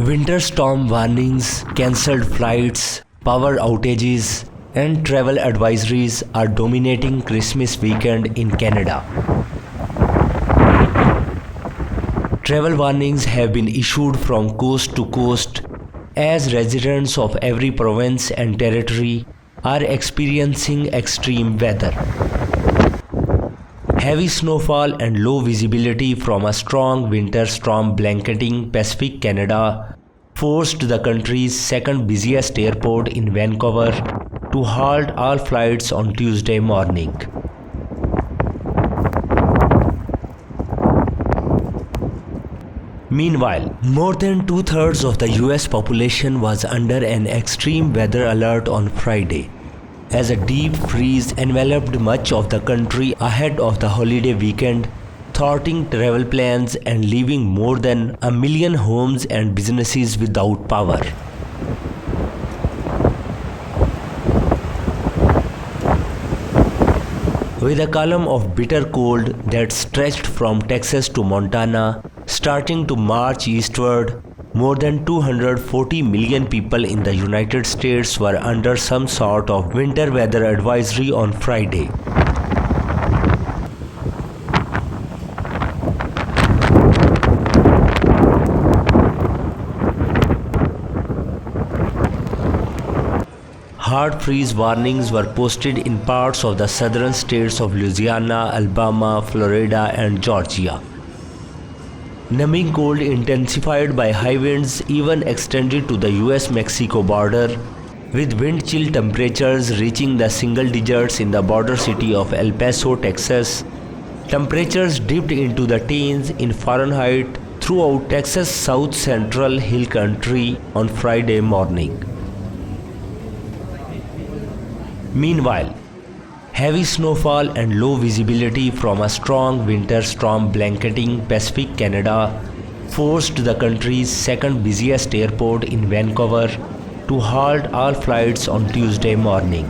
Winter storm warnings, cancelled flights, power outages, and travel advisories are dominating Christmas weekend in Canada. Travel warnings have been issued from coast to coast as residents of every province and territory are experiencing extreme weather. Heavy snowfall and low visibility from a strong winter storm blanketing Pacific Canada forced the country's second busiest airport in Vancouver to halt all flights on Tuesday morning. Meanwhile, more than two-thirds of the US population was under an extreme weather alert on Friday, as a deep freeze enveloped much of the country ahead of the holiday weekend, thwarting travel plans and leaving more than 1 million homes and businesses without power. With a column of bitter cold that stretched from Texas to Montana, starting to march eastward, more than 240 million people in the United States were under some sort of winter weather advisory on Friday. Hard freeze warnings were posted in parts of the southern states of Louisiana, Alabama, Florida, and Georgia. Numbing cold intensified by high winds even extended to the US-Mexico border, with wind chill temperatures reaching the single digits in the border city of El Paso, Texas. Temperatures dipped into the teens in Fahrenheit throughout Texas' south central hill country on Friday morning. Meanwhile, heavy snowfall and low visibility from a strong winter storm blanketing Pacific Canada forced the country's second busiest airport in Vancouver to halt all flights on Tuesday morning.